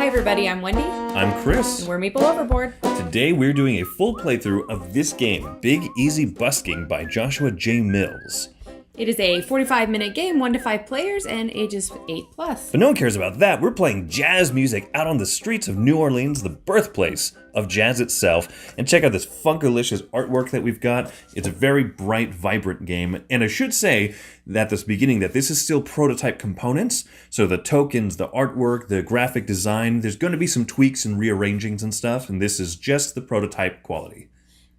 everybody, I'm Wendy. I'm Chris. And we're Meeple Overboard. Today we're doing a full playthrough of this game, Big Easy Busking by Joshua J. Mills. It is a 45-minute game, 1 to 5 players, and ages 8+. But no one cares about that. We're playing jazz music out on the streets of New Orleans, the birthplace of jazz itself. And check out this funkalicious artwork that we've got. It's a very bright, vibrant game. And I should say that at the beginning that this is still prototype components. So the tokens, the artwork, the graphic design, there's going to be some tweaks and rearrangings and stuff. And this is just the prototype quality.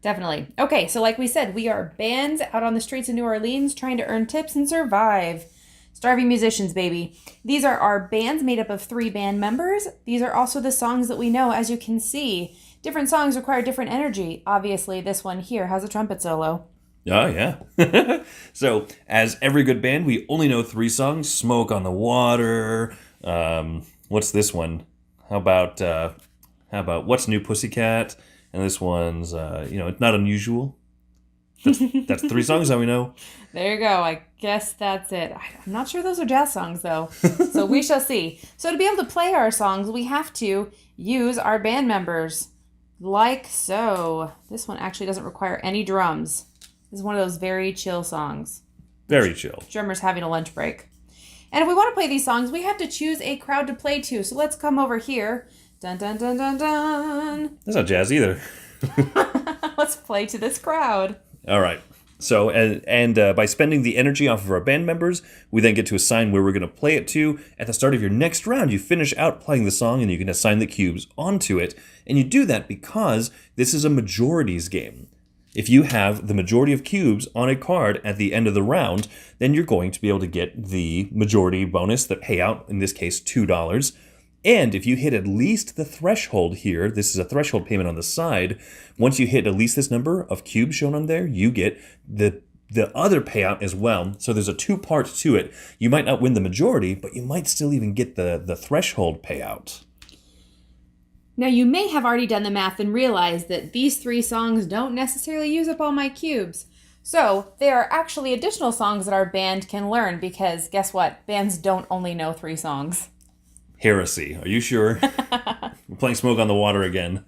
Definitely. Okay, so like we said, we are bands out on the streets of New Orleans trying to earn tips and survive. Starving musicians, baby. These are our bands made up of 3 band members. These are also the songs that we know, as you can see. Different songs require different energy. Obviously, this one here has a trumpet solo. Oh, yeah. So, as every good band, we only know 3 songs. Smoke on the Water. What's this one? How about What's New Pussycat? And this one's, it's not unusual. That's 3 songs that we know. There you go. I guess that's it. I'm not sure those are jazz songs, though. So we shall see. So to be able to play our songs, we have to use our band members. Like so. This one actually doesn't require any drums. This is one of those very chill songs. Very chill. Drummer's having a lunch break. And if we want to play these songs, we have to choose a crowd to play to. So let's come over here. Dun, dun, dun, dun, dun. That's not jazz either. Let's play to this crowd. All right. So, and by spending the energy off of our band members, we then get to assign where we're going to play it to. At the start of your next round, you finish out playing the song and you can assign the cubes onto it. And you do that because this is a majorities game. If you have the majority of cubes on a card at the end of the round, then you're going to be able to get the majority bonus, the payout, in this case, $2. And if you hit at least the threshold here, this is a threshold payment on the side, once you hit at least this number of cubes shown on there, you get the other payout as well. So there's a 2-part to it. You might not win the majority, but you might still even get the threshold payout. Now you may have already done the math and realized that these 3 songs don't necessarily use up all my cubes. So there are actually additional songs that our band can learn because guess what? Bands don't only know 3 songs. Heresy. Are you sure? We're playing Smoke on the Water again.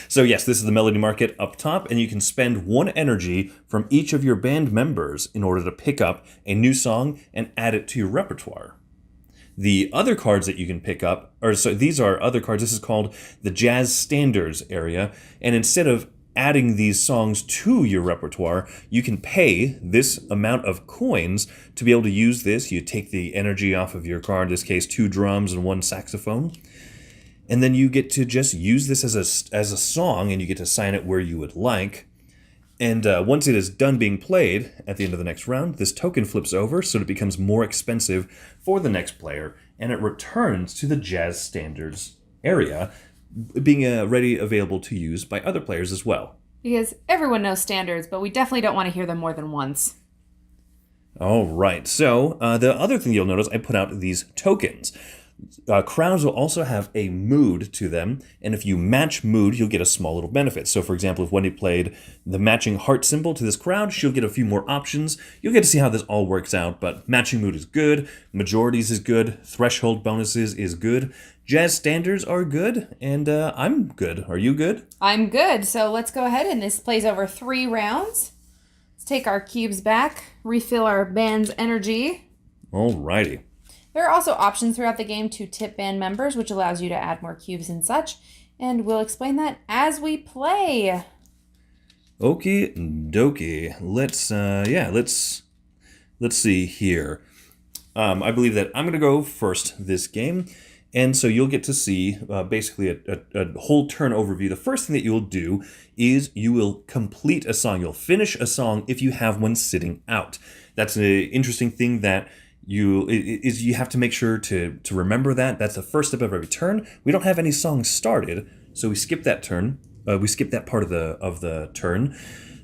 So yes, this is the melody market up top, and you can spend 1 energy from each of your band members in order to pick up a new song and add it to your repertoire. The other cards that you can pick up, these are other cards. This is called the Jazz Standards area, and instead of adding these songs to your repertoire, you can pay this amount of coins to be able to use this. You take the energy off of your card, in this case 2 drums and 1 saxophone, and then you get to just use this as a song, and you get to assign it where you would like. And once it is done being played at the end of the next round, this token flips over so it becomes more expensive for the next player, and it returns to the Jazz Standards area, being ready, available to use by other players as well. Because everyone knows standards, but we definitely don't want to hear them more than once. All right, so the other thing you'll notice, I put out these tokens. Crowds will also have a mood to them, and if you match mood, you'll get a small little benefit. So, for example, if Wendy played the matching heart symbol to this crowd, she'll get a few more options. You'll get to see how this all works out, but matching mood is good, majorities is good, threshold bonuses is good, jazz standards are good, and I'm good. Are you good? I'm good, so let's go ahead, and this plays over 3 rounds. Let's take our cubes back, refill our band's energy. Alrighty. There are also options throughout the game to tip band members, which allows you to add more cubes and such, and we'll explain that as we play. Okie dokie. Let's see here. I believe that I'm going to go first this game, and so you'll get to see basically a whole turn overview. The first thing that you'll do is you will complete a song. You'll finish a song if you have one sitting out. That's an interesting thing that you have to make sure to remember that. That's the first step of every turn. We don't have any songs started, so we skip that turn. We skip that part of the turn.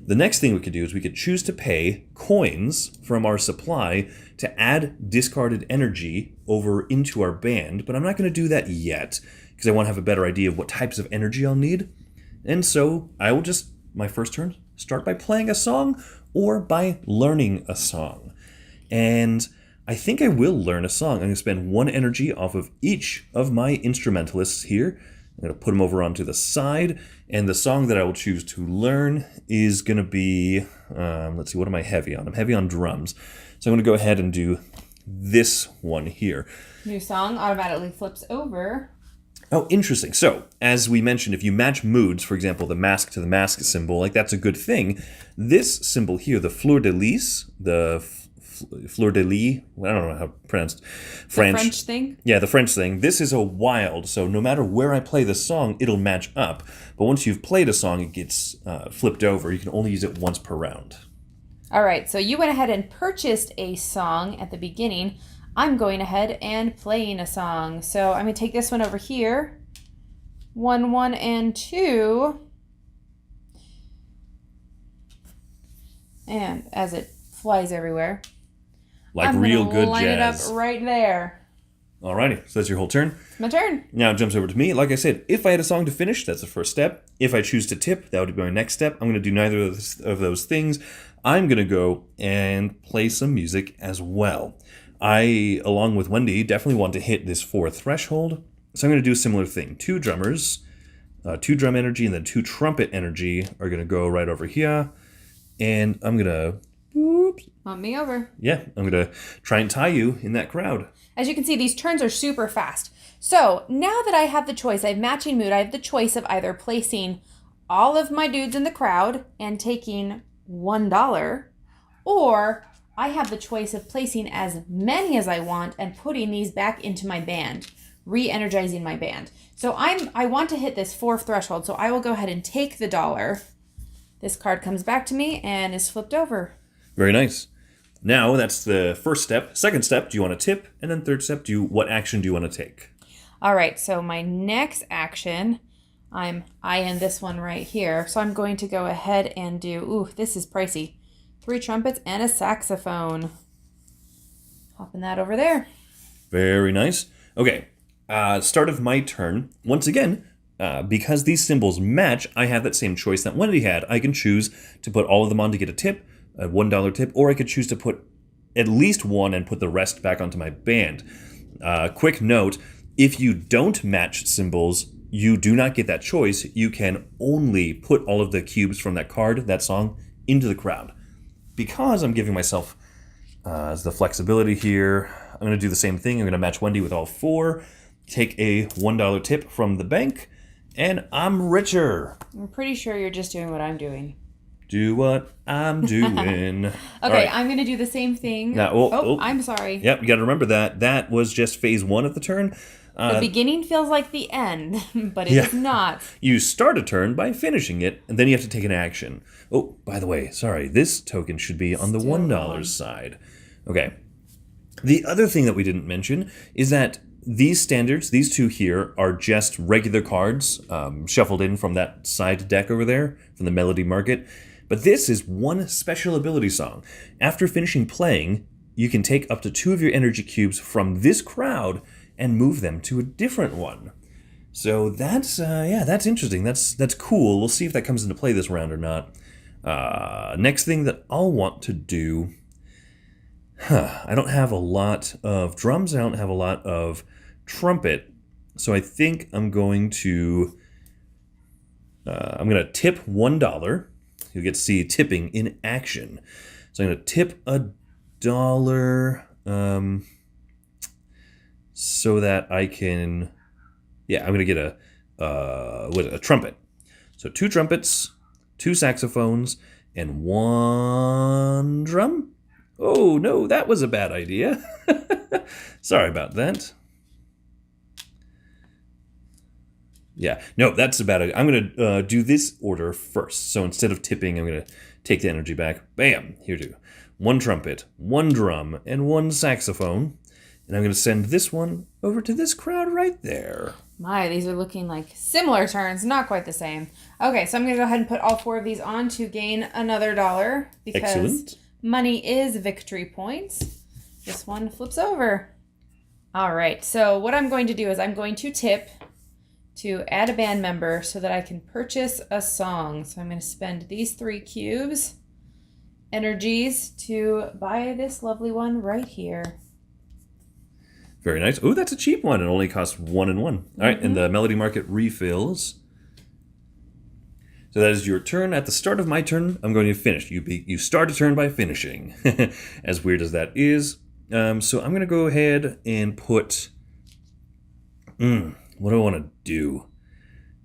The next thing we could do is we could choose to pay coins from our supply to add discarded energy over into our band, but I'm not going to do that yet because I want to have a better idea of what types of energy I'll need. And so I will just, my first turn, start by playing a song or by learning a song. And I think I will learn a song. I'm going to spend 1 energy off of each of my instrumentalists here. I'm going to put them over onto the side. And the song that I will choose to learn is going to be, let's see, what am I heavy on? I'm heavy on drums. So I'm going to go ahead and do this one here. New song automatically flips over. Oh, interesting. So, as we mentioned, if you match moods, for example, the mask to the mask symbol, like that's a good thing. This symbol here, the fleur-de-lis, fleur-de-lis, I don't know how pronounced. French thing? Yeah, the French thing. This is a wild, so no matter where I play the song, it'll match up. But once you've played a song, it gets flipped over. You can only use it once per round. All right, so you went ahead and purchased a song at the beginning. I'm going ahead and playing a song. So I'm going to take this one over here. 1, 1, and 2. And as it flies everywhere. Like real good line jazz. it up right there. Alrighty, so that's your whole turn. It's my turn. Now it jumps over to me. Like I said, if I had a song to finish, that's the first step. If I choose to tip, that would be my next step. I'm going to do neither of those things. I'm going to go and play some music as well. I, along with Wendy, definitely want to hit this 4th threshold. So I'm going to do a similar thing. 2 drummers, 2 drum energy, and then 2 trumpet energy are going to go right over here. And I'm going to... Bump me over. Yeah, I'm going to try and tie you in that crowd. As you can see, these turns are super fast. So now that I have the choice, I have matching mood, I have the choice of either placing all of my dudes in the crowd and taking $1, or I have the choice of placing as many as I want and putting these back into my band, re-energizing my band. So I want to hit this 4th threshold, so I will go ahead and take the $1. This card comes back to me and is flipped over. Very nice. Now that's the first step. Second step, do you want to tip? And then third step, what action do you want to take? All right, so my next action, I'm eyeing this one right here. So I'm going to go ahead and do, ooh, this is pricey. 3 trumpets and a saxophone. Hopping that over there. Very nice. Okay, start of my turn. Once again, because these symbols match, I have that same choice that Wendy had. I can choose to put all of them on to get a tip, a $1 tip, or I could choose to put at least 1 and put the rest back onto my band. Quick note, if you don't match symbols, you do not get that choice. You can only put all of the cubes from that card, that song, into the crowd. Because I'm giving myself the flexibility here, I'm going to do the same thing. I'm going to match Wendy with all 4, take a $1 tip from the bank, and I'm richer. I'm pretty sure you're just doing what I'm doing. Do what I'm doing. Okay, right. I'm going to do the same thing. Now, I'm sorry. Yep, you got to remember that. That was just phase 1 of the turn. The beginning feels like the end, but it is not. You start a turn by finishing it, and then you have to take an action. Oh, by the way, sorry, this token should be on the $1 side. Okay. The other thing that we didn't mention is that these standards, these 2 here, are just regular cards shuffled in from that side deck over there, from the Melody Market. But this is one special ability song. After finishing playing, you can take up to 2 of your energy cubes from this crowd and move them to a different one. So that's interesting. That's cool. We'll see if that comes into play this round or not. Next thing that I'll want to do, I don't have a lot of drums. I don't have a lot of trumpet. So I think I'm going to tip $1. You'll get to see tipping in action. So I'm going to tip $1. So that I can, I'm going to get a trumpet. So 2 trumpets, 2 saxophones, and 1 drum. Oh, no, that was a bad idea. Sorry about that. Yeah, no, that's a bad idea. I'm going to do this order first. So instead of tipping, I'm going to take the energy back. Bam, here too. 1 trumpet, 1 drum, and 1 saxophone. And I'm going to send this one over to this crowd right there. My, these are looking like similar turns, not quite the same. Okay, so I'm going to go ahead and put all 4 of these on to gain another $1 because Excellent. Money is victory points. This one flips over. All right, so what I'm going to do is I'm going to tip to add a band member so that I can purchase a song. So I'm going to spend these 3 cubes, energies, to buy this lovely one right here. Very nice. Oh, that's a cheap one. It only costs 1 and 1. All right, and the Melody Market refills. So that is your turn. At the start of my turn, I'm going to finish. You start a turn by finishing, as weird as that is. So I'm going to go ahead and put... what do I want to do?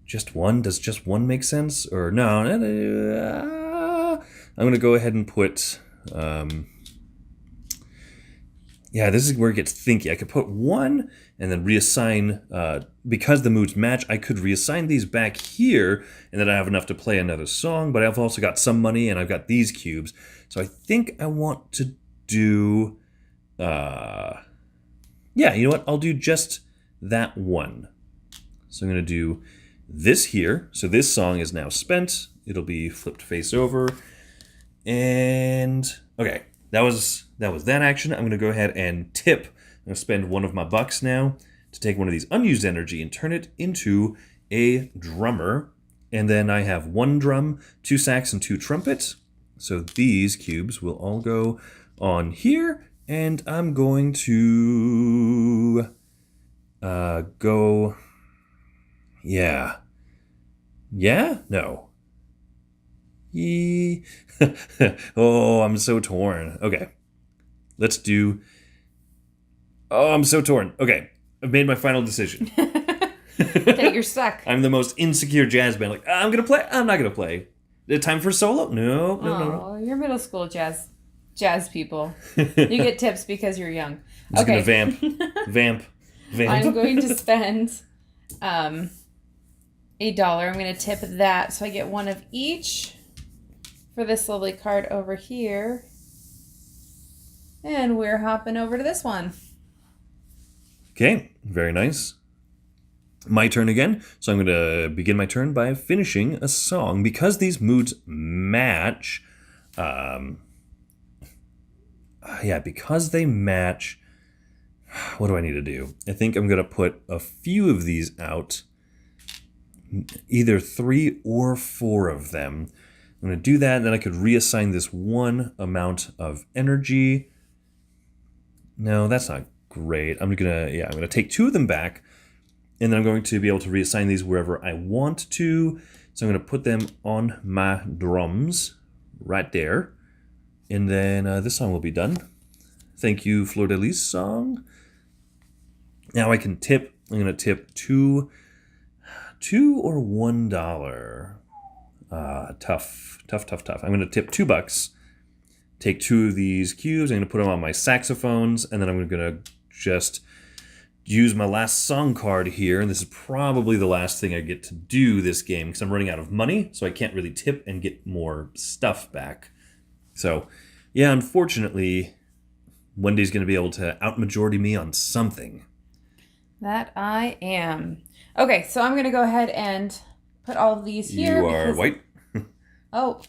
Just one? Does just one make sense? Or no? I'm going to go ahead and put... yeah, this is where it gets thinky. I could put one and then reassign, because the moods match, I could reassign these back here, and then I have enough to play another song, but I've also got some money, and I've got these cubes. So I think I want to do, yeah, you know what? I'll do just that one. So I'm going to do this here. So this song is now spent. It'll be flipped face over. And, okay, that was that action. I'm going to go ahead and tip. I'm going to spend one of my bucks now to take one of these unused energy and turn it into a drummer. And then I have 1 drum, 2 sax, and 2 trumpets. So these cubes will all go on here. And I'm going to go... Yeah. Yeah? No. Oh, I'm so torn. Okay. Let's do... Oh, I'm so torn. Okay. I've made my final decision. Okay, you're stuck. I'm the most insecure jazz band. Like, I'm going to play. I'm not going to play. Time for solo? No. Oh, you're middle school jazz people. You get tips because you're young. I'm just going to vamp. I'm going to spend $8. I'm going to tip that so I get one of each for this lovely card over here. And we're hopping over to this one. Okay, very nice. My turn again. So I'm going to begin my turn by finishing a song. Because these moods match, because they match, what do I need to do? I think I'm going to put a few of these out, either 3 or 4 of them. I'm going to do that, and then I could reassign this one amount of energy. No, that's not great. I'm gonna take 2 of them back, and then I'm going to be able to reassign these wherever I want to. So I'm gonna put them on my drums right there, and then this song will be done. Thank you, Fleur de Lis song. Now I can tip. I'm gonna tip $2 or $1. Tough. I'm gonna tip $2. Take 2 of these cubes. I'm going to put them on my saxophones, and then I'm going to just use my last song card here. And this is probably the last thing I get to do this game because I'm running out of money, so I can't really tip and get more stuff back. So, yeah, unfortunately, Wendy's going to be able to out-majority me on something. That I am. Okay, so I'm going to go ahead and put all of these here. You are white? Oh.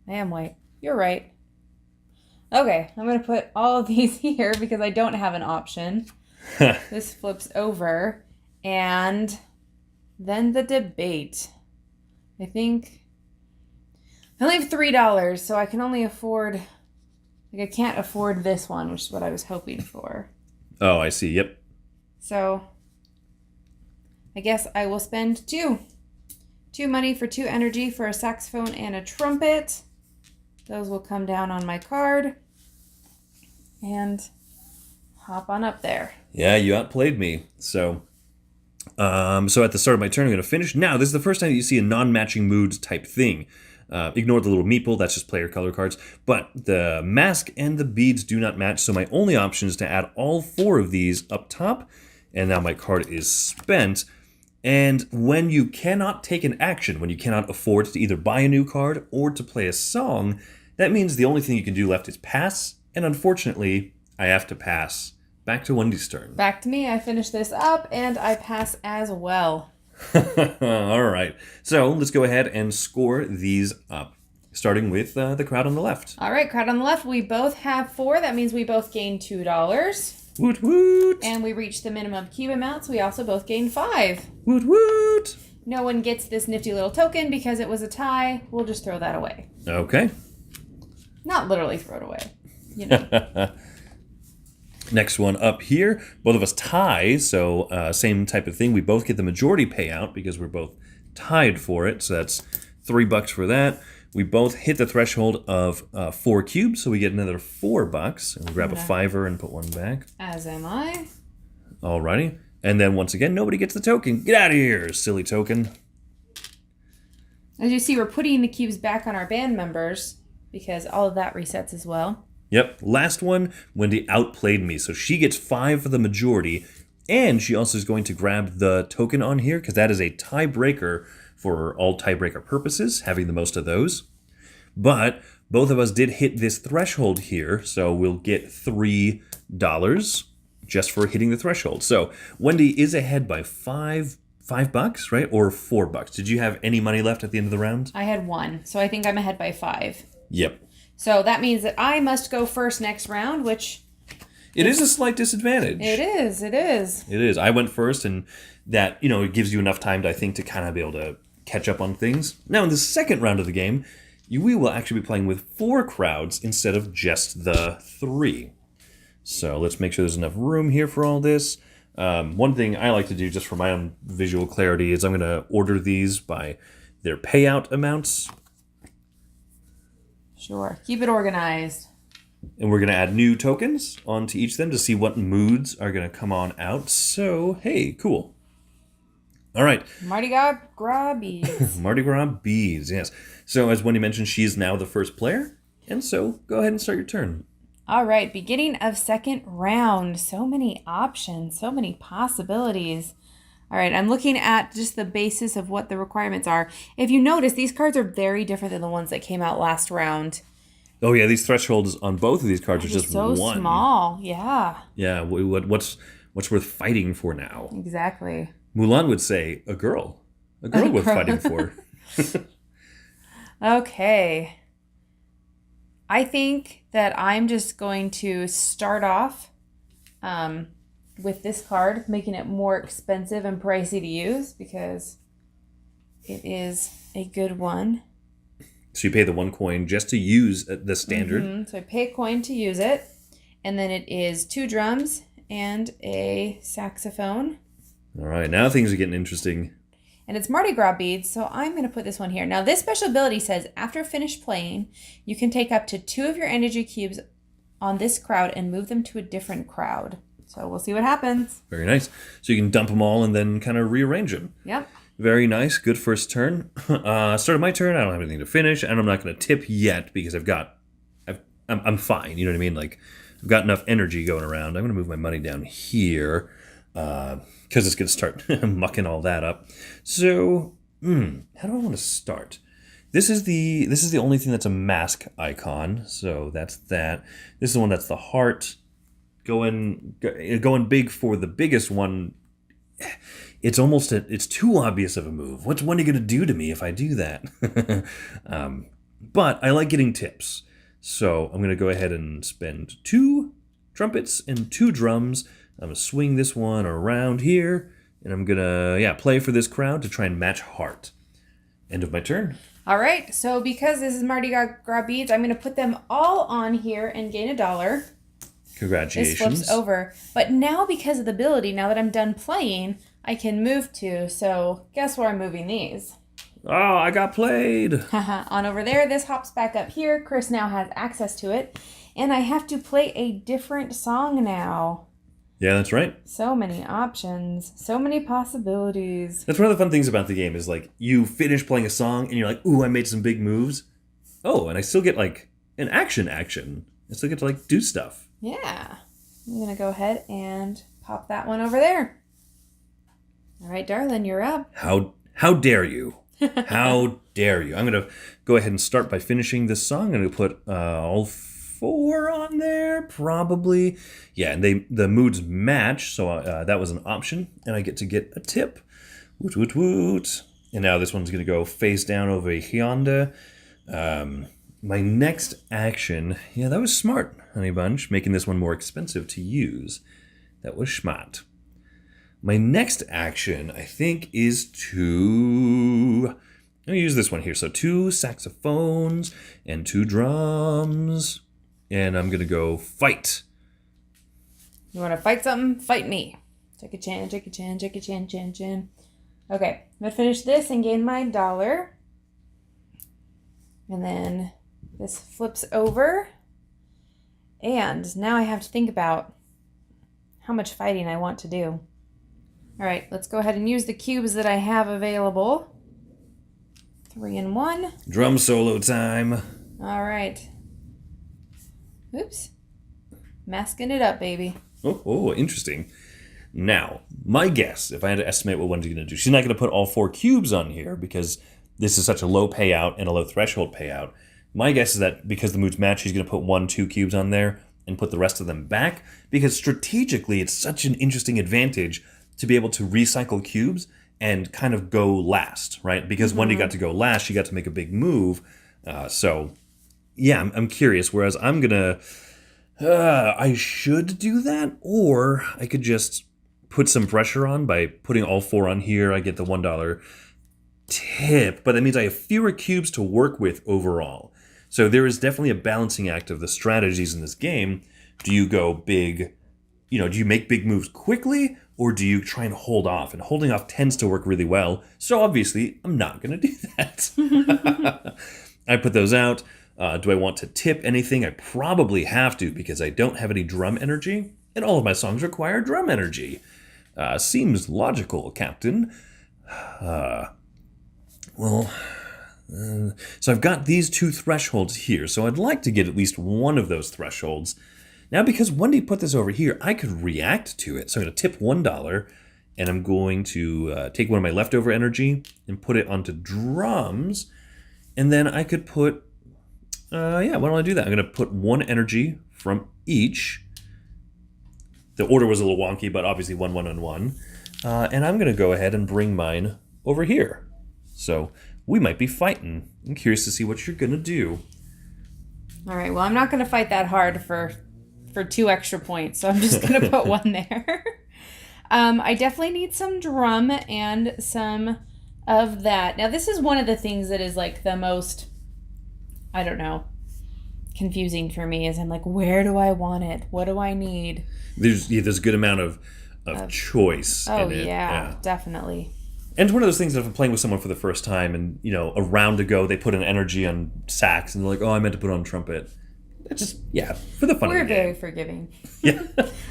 I am white. You're right. Okay, I'm going to put all of these here because I don't have an option. This flips over. And then the debate. I think I only have $3, so I can only afford... I can't afford this one, which is what I was hoping for. Oh, I see. Yep. So I guess I will spend 2. 2 money for 2 energy for a saxophone and a trumpet. Those will come down on my card. And hop on up there. Yeah, you outplayed me. So at the start of my turn, I'm going to finish. Now, this is the first time you see a non-matching moods type thing. Ignore the little meeple, that's just player color cards. But the mask and the beads do not match, so my only option is to add all 4 of these up top. And now my card is spent. And when you cannot take an action, when you cannot afford to either buy a new card or to play a song, that means the only thing you can do left is pass. And unfortunately, I have to pass. Back to Wendy's turn. Back to me. I finish this up and I pass as well. All right. So let's go ahead and score these up, starting with the crowd on the left. All right, crowd on the left. We both have 4. That means we both gain $2. Woot woot. And we reached the minimum cube amount, so we also both gain 5. Woot woot. No one gets this nifty little token because it was a tie. We'll just throw that away. Okay. Not literally throw it away. You know. Next one up here, both of us tie, so same type of thing. We both get the majority payout because we're both tied for it, so that's $3 for that. We both hit the threshold of 4 cubes, so we get another $4. And we'll grab a fiver and put one back. As am I. Alrighty. And then once again, nobody gets the token. Get out of here, silly token. As you see, we're putting the cubes back on our band members because all of that resets as well. Yep, last one, Wendy outplayed me, so she gets 5 for the majority, and she also is going to grab the token on here, because that is a tiebreaker for all tiebreaker purposes, having the most of those. But both of us did hit this threshold here, so we'll get $3 just for hitting the threshold. So Wendy is ahead by $5, right? Or $4. Did you have any money left at the end of the round? I had 1, so I think I'm ahead by 5. Yep. So that means that I must go first next round, which... It is a slight disadvantage. It is. It is. I went first, and that, it gives you enough time, I think, to kind of be able to catch up on things. Now, in the second round of the game, we will actually be playing with 4 crowds instead of just the 3. So let's make sure there's enough room here for all this. One thing I like to do, just for my own visual clarity, is I'm going to order these by their payout amounts. Sure. Keep it organized. And we're going to add new tokens onto each of them to see what moods are going to come on out. So, hey, cool. All right. Mardi Gras beads. Mardi Gras beads, yes. So, as Wendy mentioned, she is now the first player. And so, go ahead and start your turn. All right. Beginning of second round. So many options. So many possibilities. All right. I'm looking at just the basis of what the requirements are. If you notice, these cards are very different than the ones that came out last round. Oh, yeah. These thresholds on both of these cards are just so one. Small. Yeah. Yeah. What's worth fighting for now? Exactly. Mulan would say, a girl. A girl worth fighting for. Okay. I think that I'm just going to start off with this card, making it more expensive and pricey to use because it is a good one. So you pay the 1 coin just to use the standard. Mm-hmm. So I pay a coin to use it. And then it is 2 drums and a saxophone. All right, now things are getting interesting. And it's Mardi Gras beads, so I'm going to put this one here. Now, this special ability says, after finished playing, you can take up to 2 of your energy cubes on this crowd and move them to a different crowd. So we'll see what happens. Very nice. So you can dump them all and then kind of rearrange them. Yep. Very nice. Good first turn. Started my turn. I don't have anything to finish, and I'm not going to tip yet because I'm fine. You know what I mean? Like, I've got enough energy going around. I'm going to move my money down here because it's going to start mucking all that up. So, how do I want to start? This is the only thing that's a mask icon. So that's that. This is the one that's the heart. Going big for the biggest one. It's too obvious of a move. What's Wendy going to do to me if I do that? But I like getting tips. So I'm going to go ahead and spend 2 trumpets and 2 drums. I'm going to swing this one around here. And I'm going to, play for this crowd to try and match heart. End of my turn. All right. So because this is Mardi Gras beads, I'm going to put them all on here and gain $1. Congratulations. This flips over. But now because of the ability, now that I'm done playing, I can move to. So guess where I'm moving these? Oh, I got played. On over there. This hops back up here. Chris now has access to it. And I have to play a different song now. Yeah, that's right. So many options. So many possibilities. That's one of the fun things about the game is like you finish playing a song and you're like, ooh, I made some big moves. Oh, and I still get like an action. I still get to like do stuff. Yeah. I'm going to go ahead and pop that one over there. All right, darling, you're up. How dare you? How dare you? I'm going to go ahead and start by finishing this song. I'm going to put all 4 on there, probably. Yeah, and the moods match, so that was an option. And I get to get a tip. Woot, woot, woot. And now this one's going to go face down over yonder. My next action, yeah, that was smart, honey bunch, making this one more expensive to use. That was smart. My next action, I think, is I'm going to use this one here. So 2 saxophones and 2 drums. And I'm going to go fight. You want to fight something? Fight me. Check a chin, check a chin, check a chin, chin, chin. Okay, I'm going to finish this and gain my $1. And then this flips over. And now I have to think about how much fighting I want to do. All right, let's go ahead and use the cubes that I have available. 3 and 1. Drum solo time. All right. Oops. Masking it up, baby. Oh, interesting. Now, my guess, if I had to estimate what Wendy's going to do, she's not going to put all 4 cubes on here because this is such a low payout and a low threshold payout. My guess is that because the moods match, she's going to put 1, 2 cubes on there and put the rest of them back, because strategically it's such an interesting advantage to be able to recycle cubes and kind of go last, right? Because Wendy got to go last, she got to make a big move. So, yeah, I'm curious. Whereas I'm going to... I should do that, or I could just put some pressure on by putting all 4 on here. I get the $1 tip, but that means I have fewer cubes to work with overall. So there is definitely a balancing act of the strategies in this game. Do you go big, do you make big moves quickly, or do you try and hold off? And holding off tends to work really well. So obviously, I'm not going to do that. I put those out. Do I want to tip anything? I probably have to, because I don't have any drum energy, and all of my songs require drum energy. Seems logical, Captain. So I've got these 2 thresholds here, so I'd like to get at least one of those thresholds. Now, because Wendy put this over here, I could react to it. So I'm going to tip $1, and I'm going to take one of my leftover energy and put it onto drums, and then I could put, why don't I do that? I'm going to put 1 energy from each. The order was a little wonky, but obviously 1, 1, and 1. And I'm going to go ahead and bring mine over here. So we might be fighting. I'm curious to see what you're going to do. All right, well, I'm not going to fight that hard for 2 extra points, so I'm just going to put 1 there. I definitely need some drum and some of that. Now, this is one of the things that is like the most, I don't know, confusing for me, is I'm like, where do I want it? What do I need? There's a good amount of choice in it. Yeah, definitely. And it's one of those things that if I'm playing with someone for the first time and, a round ago they put an energy on sax and they're like, oh, I meant to put on trumpet. It's just, for the fun of the game. We're very forgiving. Yeah.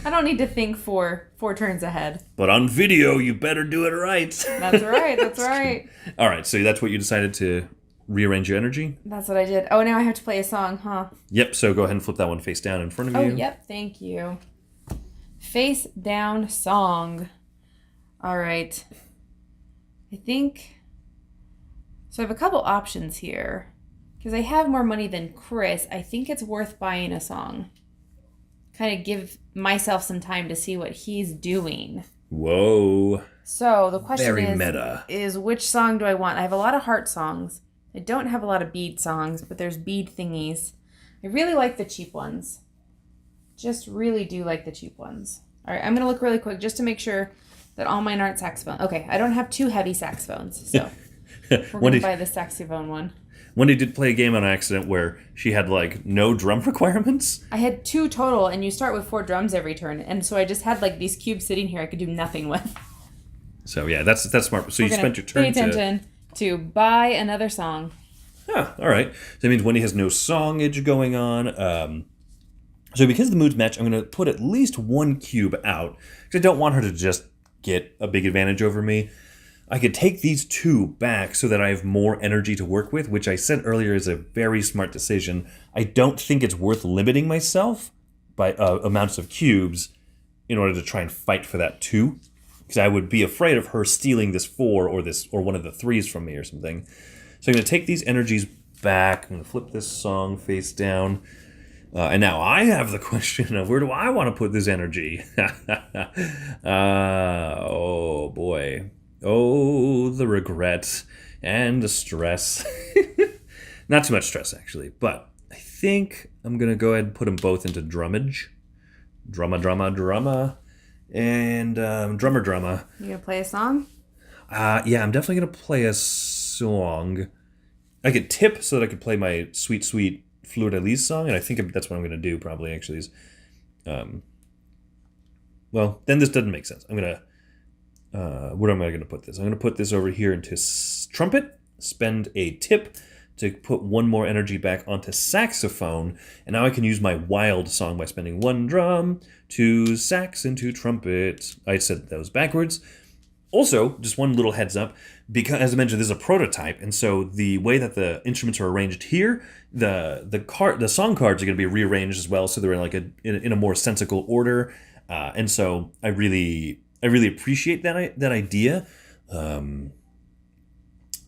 I don't need to think 4 turns ahead. But on video, you better do it right. That's right, that's right. All right, so that's what you decided to rearrange your energy? That's what I did. Oh, now I have to play a song, huh? Yep, so go ahead and flip that one face down in front of you. Oh, yep, thank you. Face down song. All right. I think... So I have a couple options here. Because I have more money than Chris, I think it's worth buying a song. Kind of give myself some time to see what he's doing. Whoa. So the question Very meta. is which song do I want? I have a lot of heart songs. I don't have a lot of bead songs, but there's bead thingies. I really like the cheap ones. Just really do like the cheap ones. All right, I'm going to look really quick just to make sure that all mine aren't saxophone. Okay, I don't have 2 heavy saxophones, so we're going to buy the saxophone one. Wendy did play a game on accident where she had, no drum requirements. I had 2 total, and you start with 4 drums every turn, and so I just had, these cubes sitting here I could do nothing with. So, yeah, that's smart. So you spent your turn pay attention to buy another song. Ah, all right. So that means Wendy has no songage going on. So because the moods match, I'm going to put at least 1 cube out, because I don't want her to just get a big advantage over me. I could take these 2 back so that I have more energy to work with, which I said earlier is a very smart decision. I don't think it's worth limiting myself by amounts of cubes in order to try and fight for that 2, because I would be afraid of her stealing this 4 or one of the 3s from me or something. So I'm going to take these energies back. I'm going to flip this song face down. And now I have the question of where do I want to put this energy? Oh, boy. Oh, the regret and the stress. Not too much stress, actually. But I think I'm going to go ahead and put them both into drummage. Drumma. And drumma. You going to play a song? Yeah, I'm definitely going to play a song. I could tip so that I could play my Sweet, Sweet Fleur de Lis song. And I think that's what I'm going to do, probably, actually. Is, well, then this doesn't make sense. I'm going to, where am I going to put this? I'm going to put this over here into trumpet, spend a tip to put one more energy back onto saxophone, and now I can use my wild song by spending 1 drum, 2 sax, and 2 trumpet. I said that was backwards. Also, just one little heads up, because as I mentioned, this is a prototype, and so the way that the instruments are arranged here, the song cards are going to be rearranged as well, so they're in like in a more sensical order, and so I really appreciate that idea.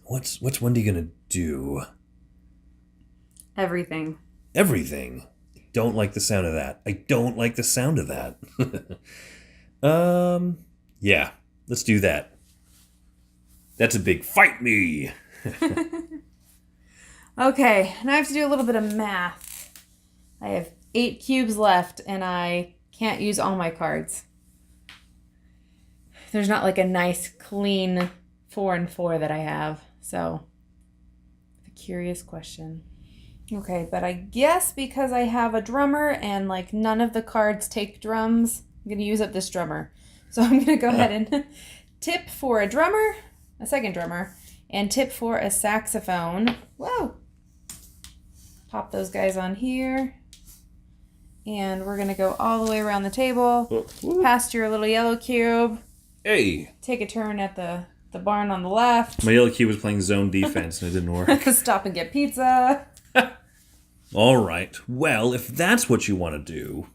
What's Wendy gonna do? Everything. Everything. Don't like the sound of that. I don't like the sound of that. Yeah, let's do that. That's a big fight me. Okay, now I have to do a little bit of math. I have 8 cubes left, and I can't use all my cards. There's not like a nice, clean 4 and 4 that I have, so a curious question. Okay, but I guess because I have a drummer and like none of the cards take drums, I'm going to use up this drummer. So I'm going to go ahead and tip for a drummer, a second drummer, and tip for a saxophone. Whoa! Pop those guys on here. And we're going to go all the way around the table, past your little yellow cube. Hey! Take a turn at the barn on the left. My yellow cube was playing zone defense and it didn't work. Stop and get pizza. All right. Well, if that's what you want to do,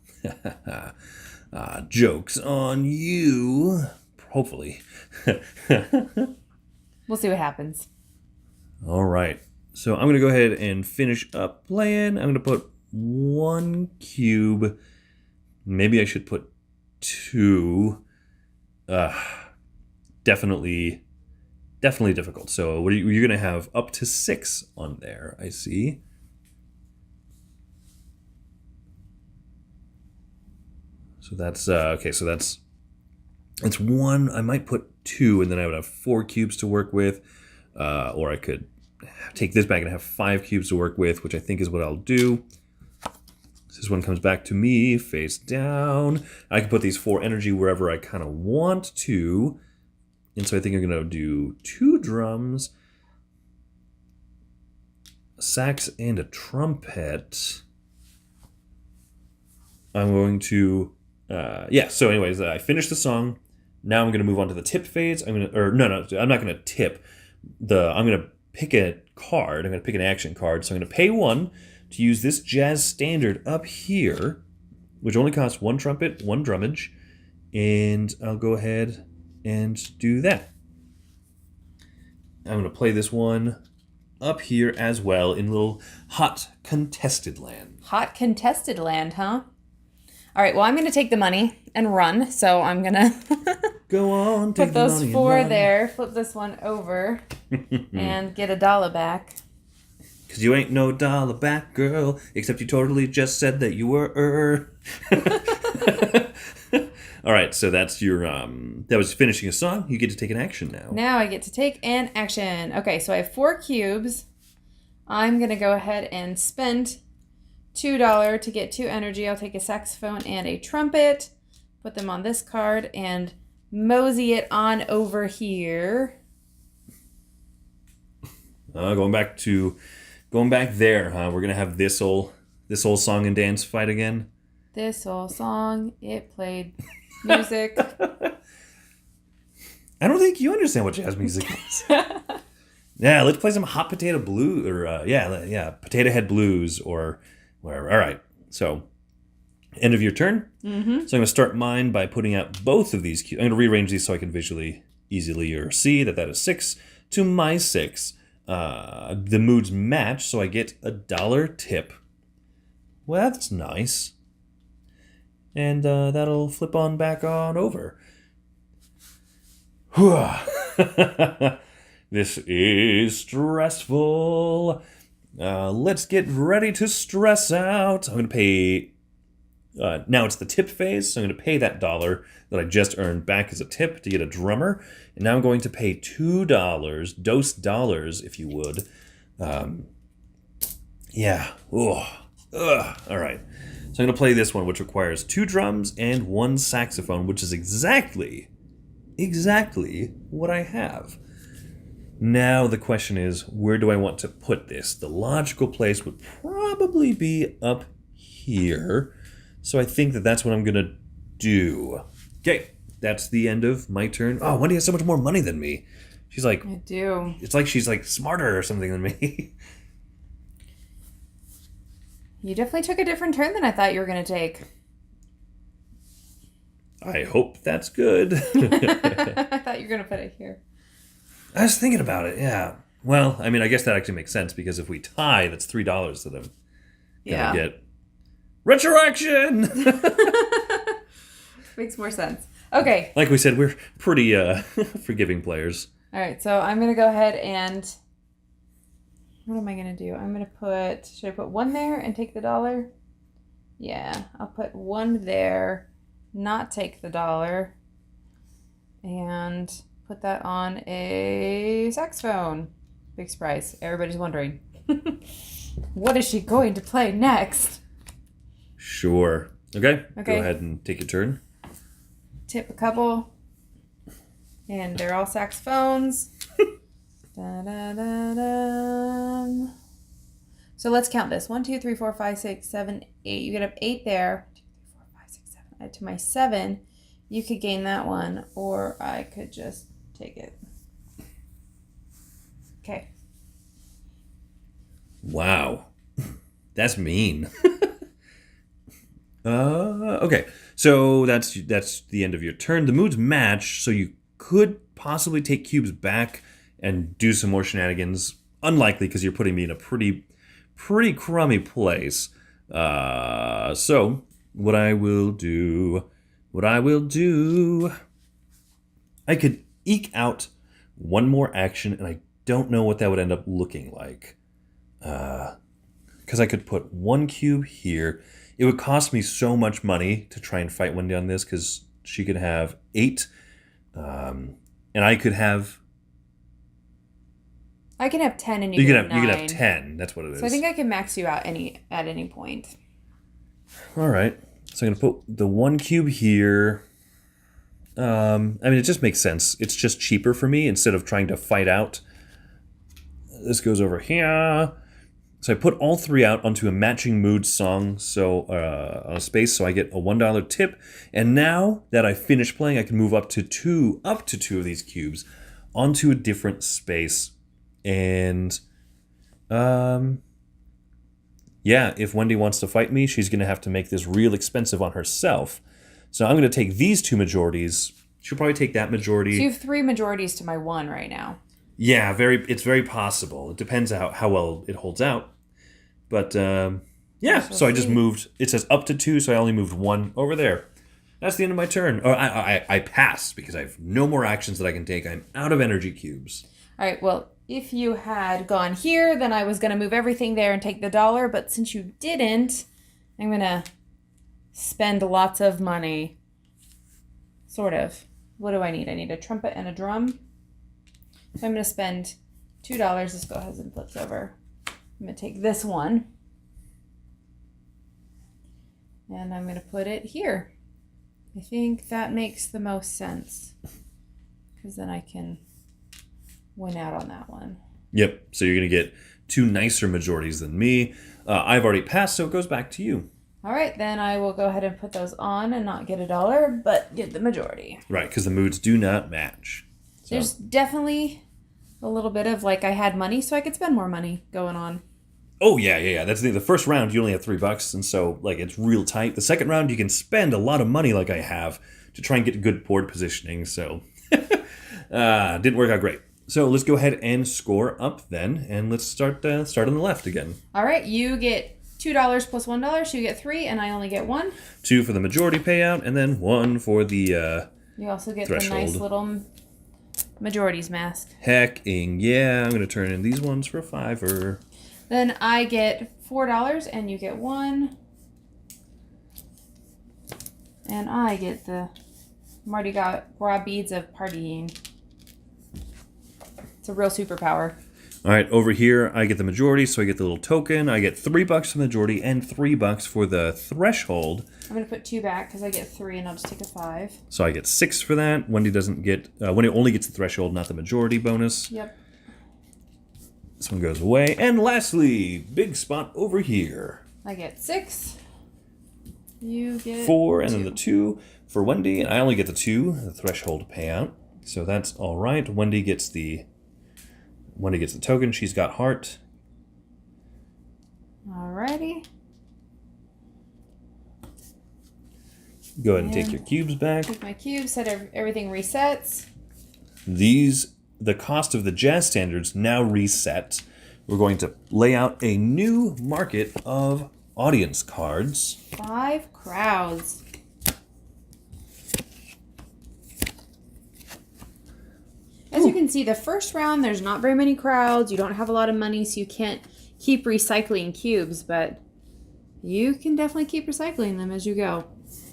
joke's on you. Hopefully. We'll see what happens. All right. So I'm going to go ahead and finish up playing. I'm going to put 1 cube. Maybe I should put 2. Definitely difficult. So you're going to have up to 6 on there, I see. So that's okay. So that's 1. I might put 2, and then I would have 4 cubes to work with, or I could take this back and have 5 cubes to work with, which I think is what I'll do. This one comes back to me face down. I can put these 4 energy wherever I kind of want to, and so I think I'm going to do 2 drums, a sax, and a trumpet. I'm going to. So anyways, I finished the song. Now I'm going to move on to the tip phase. I'm not going to tip. I'm going to pick a card. I'm going to pick an action card. So I'm going to pay 1 to use this jazz standard up here, which only costs 1 trumpet, 1 drummage, and I'll go ahead and do that. I'm going to play this one up here as well in little hot contested land. Hot contested land, huh? All right, well, I'm going to take the money and run, so I'm going to go on, put those 4 there, flip this one over, and get $1 back. Because you ain't no dollar back, girl, except you totally just said that you were. All right, so that's your, that was finishing a song. You get to take an action now. Now I get to take an action. Okay, so I have 4 cubes. I'm going to go ahead and spend $2 to get 2 energy. I'll take a saxophone and a trumpet, put them on this card, and mosey it on over here. Going back there, huh? We're gonna have this old song and dance fight again. This old song, it played music. I don't think you understand what jazz music is. Yeah, let's play some hot potato blues, or potato head blues, or whatever. All right, so end of your turn. Mm-hmm. So I'm going to start mine by putting out both of these cubes. I'm going to rearrange these so I can visually easily see that is 6 to my 6. The moods match, so I get $1 tip. Well, that's nice. And that'll flip on back on over. This is stressful. Let's get ready to stress out. I'm going to pay. Now it's the tip phase, so I'm going to pay that $1 that I just earned back as a tip to get a drummer. And now I'm going to pay $2, dos dollars, if you would. Yeah. All right. So I'm going to play this one, which requires 2 drums and 1 saxophone, which is exactly what I have. Now the question is, where do I want to put this? The logical place would probably be up here. So I think that that's what I'm going to do. Okay, that's the end of my turn. Oh, Wendy has so much more money than me. She's like... I do. It's like she's like smarter or something than me. You definitely took a different turn than I thought you were going to take. I hope that's good. I thought you were going to put it here. I was thinking about it, yeah. Well, I mean, I guess that actually makes sense because if we tie, that's $3 that I'm going to get. Retroaction! Makes more sense. Okay. Like we said, we're pretty forgiving players. All right, so I'm going to go ahead and... What am I going to do? I'm going to put... Should I put 1 there and take the $1? Yeah, I'll put 1 there, not take the $1, and put that on a saxophone. Big surprise. Everybody's wondering. What is she going to play next? Sure. Okay. Go ahead and take your turn. Tip a couple. And they're all saxophones. Da, da, da, da. So let's count this. 1, 2, 3, 4, 5, 6, 7, 8. You get up 8 there. 2, 3, 4, 5, 6, 7. Add to my 7. You could gain that one, or I could just take it. Okay. Wow. That's mean. Okay. So that's the end of your turn. The moods match, so you could possibly take cubes back and do some more shenanigans. Unlikely, because you're putting me in a pretty crummy place. So what I will do, I could eke out one more action, and I don't know what that would end up looking like. Because I could put 1 cube here. It would cost me so much money to try and fight Wendy on this, because she could have 8, and I could have... I can have 10 and you can have 9. You can have 10. That's what it is. So I think I can max you out at any point. All right. So I'm going to put the 1 cube here. I mean, it just makes sense. It's just cheaper for me instead of trying to fight out. This goes over here. So I put all 3 out onto a matching mood song, so on a space, so I get a $1 tip. And now that I finished playing, I can move up to 2 of these cubes onto a different space. And yeah, if Wendy wants to fight me, she's going to have to make this real expensive on herself. So I'm going to take these 2 majorities. She'll probably take that majority. So you have 3 majorities to my 1 right now. Yeah, it's very possible. It depends how well it holds out. But yeah, so I just moved. It says up to 2, so I only moved 1 over there. That's the end of my turn. Or I passed because I have no more actions that I can take. I'm out of energy cubes. All right, well, if you had gone here, then I was going to move everything there and take the $1. But since you didn't, I'm going to spend lots of money. Sort of. What do I need? I need a trumpet and a drum. So I'm going to spend $2. This go ahead and flips over. I'm going to take this one. And I'm going to put it here. I think that makes the most sense. Because then I can win out on that one. Yep. So you're going to get 2 nicer majorities than me. I've already passed, so it goes back to you. All right, then I will go ahead and put those on and not get $1, but get the majority. Right, because the moods do not match. So. There's definitely a little bit of like I had money, so I could spend more money going on. Oh, yeah. That's the first round, you only have $3, and so like it's real tight. The second round, you can spend a lot of money like I have to try and get good board positioning, so didn't work out great. So let's go ahead and score up then, and let's start on the left again. All right, you get $2 plus $1, so you get 3, and I only get 1. 2 for the majority payout, and then 1 for the you also get threshold. the nice little majorities mask. Hecking, yeah. I'm going to turn in these ones for a $5. Then I get $4, and you get 1. And I get the Mardi Gras beads of partying. It's a real superpower. All right, over here, I get the majority, so I get the little token. I get $3 for the majority and $3 for the threshold. I'm going to put 2 back because I get 3 and I'll just take a 5. So I get 6 for that. Wendy doesn't get, Wendy only gets the threshold, not the majority bonus. Yep. This one goes away. And lastly, big spot over here. I get 6. You get 4, and 2. then the 2 for Wendy. And I only get the 2, the threshold payout. So that's all right. Wendy gets the token. She's got heart. Alrighty. Go ahead and take your cubes back. Take my cubes, set everything resets. The cost of the jazz standards now reset. We're going to lay out a new market of audience cards. 5 crowds. As you can see, the first round, there's not very many crowds. You don't have a lot of money, so you can't keep recycling cubes, but you can definitely keep recycling them as you go.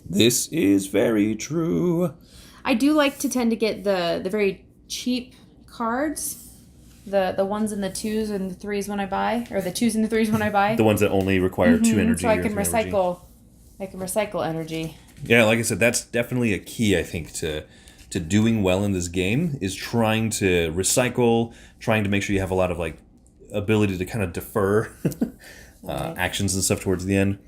This is very true. I do like to tend to get the very cheap cards, the ones in the 2s and the 3s when I buy, or the 2s and the 3s when I buy. The ones that only require 2 energy. So I or can 3 energy. recycle energy. Yeah, like I said, that's definitely a key, I think, to doing well in this game, is trying to recycle, trying to make sure you have a lot of like ability to kind of defer actions and stuff towards the end.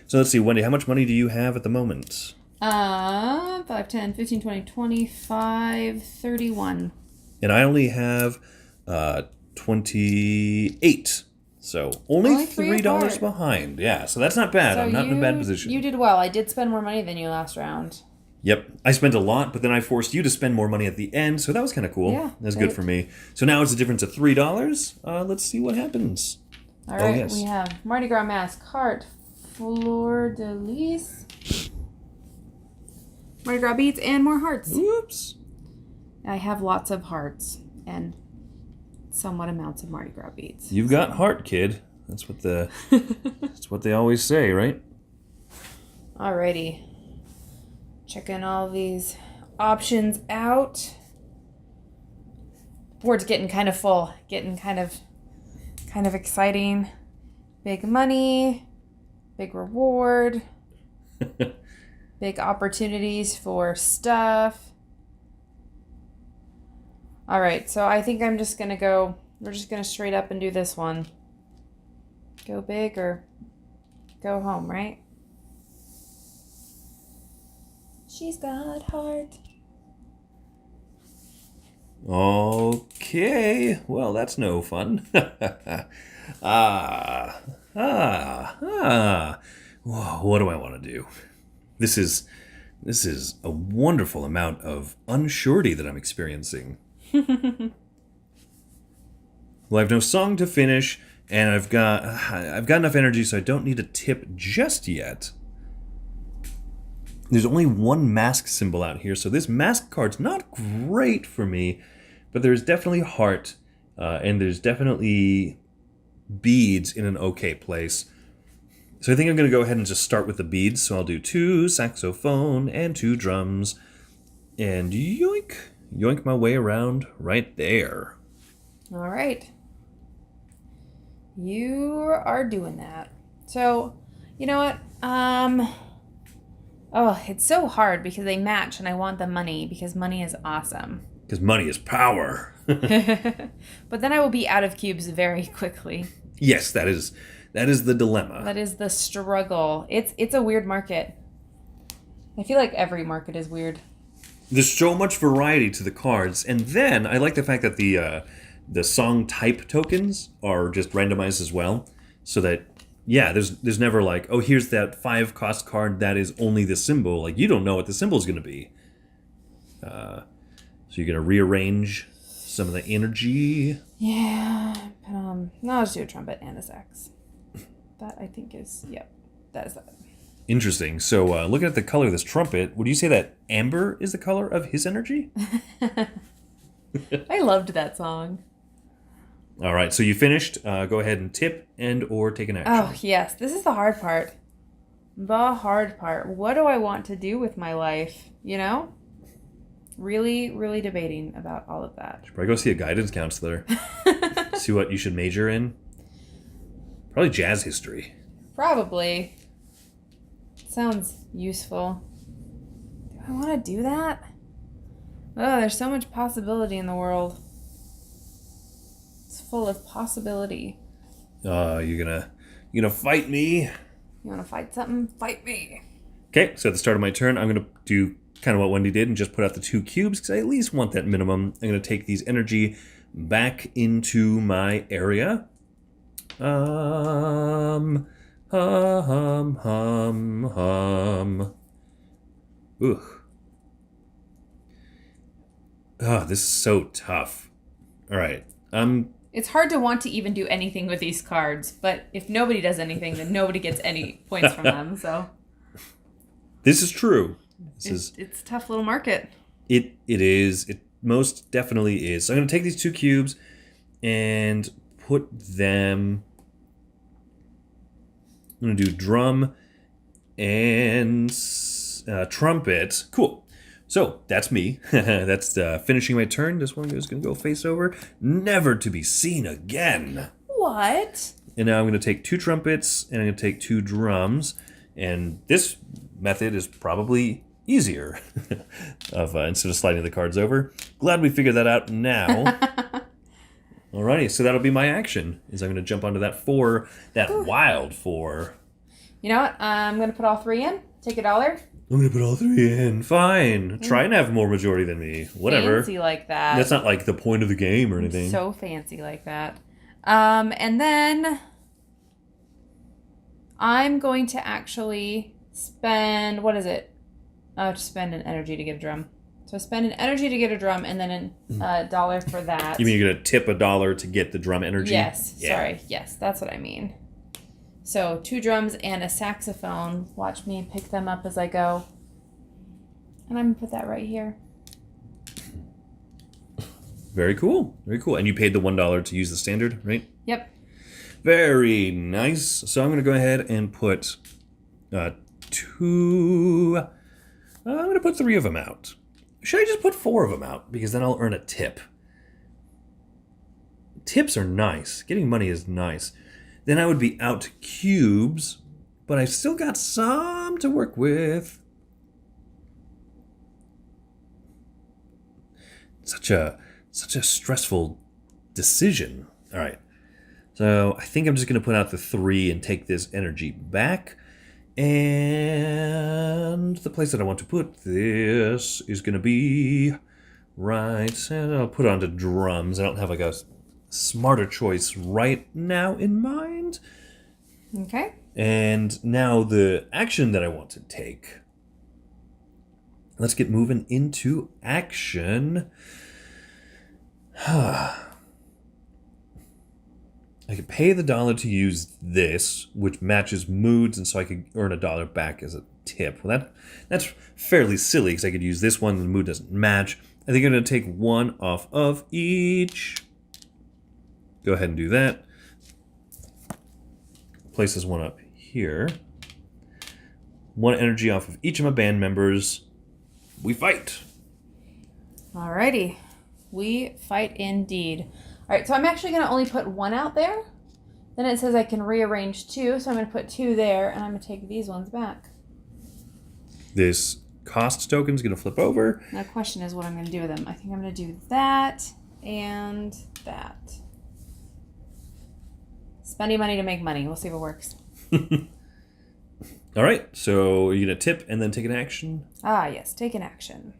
So let's see, Wendy, how much money do you have at the moment? 5, 10, 15, 20, 25, 31. And I only have 28. So only $3 apart. behind. Yeah, so that's not bad. So I'm not in a bad position. You did well. I did spend more money than you last round. Yep. I spent a lot, but then I forced you to spend more money at the end, so that was kind of cool. Yeah, That's good for me. So now it's a difference of $3. Let's see what happens. All right, yes. We have Mardi Gras mask, heart, fleur de lis, Mardi Gras beads, and more hearts. Oops. I have lots of hearts and somewhat amounts of Mardi Gras beads. You've got heart, kid. That's what that's what they always say, right? Alrighty. Checking all these options out. Board's getting kind of full, getting kind of exciting. Big money, big reward, big opportunities for stuff. All right, so I think we're just going to straight up and do this one. Go big or go home, right? She's got heart. Okay. Well, that's no fun. Whoa, what do I want to do? This is a wonderful amount of unsurety that I'm experiencing. Well, I have no song to finish, and I've got enough energy, so I don't need a tip just yet. There's only one mask symbol out here, so this mask card's not great for me, but there's definitely heart, and there's definitely beads in an okay place. So I think I'm going to go ahead and just start with the beads. So I'll do 2 saxophone and 2 drums, and yoink my way around right there. All right. You are doing that. So, you know what? Oh, it's so hard because they match and I want the money because money is awesome. Because money is power. But then I will be out of cubes very quickly. Yes, that is the dilemma. That is the struggle. It's a weird market. I feel like every market is weird. There's so much variety to the cards, and then I like the fact that the song type tokens are just randomized as well, so that there's never like, oh, here's that 5 cost card that is only the symbol. Like, you don't know what the symbol is going to be. So you're going to rearrange some of the energy. Yeah, but no, I'll just do a trumpet and a sax. That I think is that is that. Interesting. So looking at the color of this trumpet, would you say that amber is the color of his energy? I loved that song. All right, so you finished. Go ahead and tip and or take an action. Oh, yes. This is the hard part. The hard part. What do I want to do with my life? You know? Really, really debating about all of that. Should probably go see a guidance counselor. See what you should major in? Probably jazz history. Probably. Sounds useful. Do I want to do that? Oh, there's so much possibility in the world. It's full of possibility. Oh, you're gonna fight me? You want to fight something? Fight me. Okay, so at the start of my turn, I'm gonna do kind of what Wendy did and just put out the 2 cubes because I at least want that minimum. I'm gonna take these energy back into my area. Hum. Ugh. Oh, this is so tough. All right. It's hard to want to even do anything with these cards, but if nobody does anything, then nobody gets any points from them. So this is true. It's a tough little market. It is. It most definitely is. So I'm going to take these 2 cubes and put them. I'm going to do drum and trumpet. Cool. So that's me. That's finishing my turn. This one is going to go face over, never to be seen again. What? And now I'm going to take 2 trumpets and I'm going to take 2 drums. And this method is probably easier of instead of sliding the cards over. Glad we figured that out now. Alrighty, so that'll be my action. Is I'm going to jump onto that 4, that wild 4. You know what? I'm going to put all 3 in. Take $1. I'm going to put all 3 in. Fine. Try and have more majority than me. Whatever. Fancy like that. That's not like the point of the game or anything. So fancy like that. And then I'm going to actually spend, what is it? Oh, to spend an energy to get a drum. So spend an energy to get a drum and then $1 for that. You mean you're going to tip $1 to get the drum energy? Yes. Yeah. Sorry. Yes, that's what I mean. So 2 drums and a saxophone. Watch me pick them up as I go. And I'm going to put that right here. Very cool. Very cool. And you paid the $1 to use the standard, right? Yep. Very nice. So I'm going to go ahead and put 2... I'm going to put 3 of them out. Should I just put 4 of them out? Because then I'll earn a tip. Tips are nice. Getting money is nice. Then I would be out cubes, but I've still got some to work with. Such a stressful decision. All right. So I think I'm just going to put out the 3 and take this energy back. And the place that I want to put this is going to be right. And I'll put it onto drums. I don't have like a smarter choice right now in mind. Okay. And now the action that I want to take. Let's get moving into action. I could pay the $1 to use this, which matches moods, and so I could earn $1 back as a tip. Well, that's fairly silly, because I could use this one, and the mood doesn't match. I think I'm going to take 1 off of each. Go ahead and do that. Place this one up here. 1 energy off of each of my band members. We fight. Alrighty. We fight indeed. Alright, so I'm actually going to only put 1 out there. Then it says I can rearrange 2, so I'm going to put 2 there, and I'm going to take these ones back. This cost token is going to flip over. Now the question is what I'm going to do with them. I think I'm going to do that and that. Spending money to make money. We'll see if it works. All right, so you're going to tip and then take an action? Ah, yes. Take an action.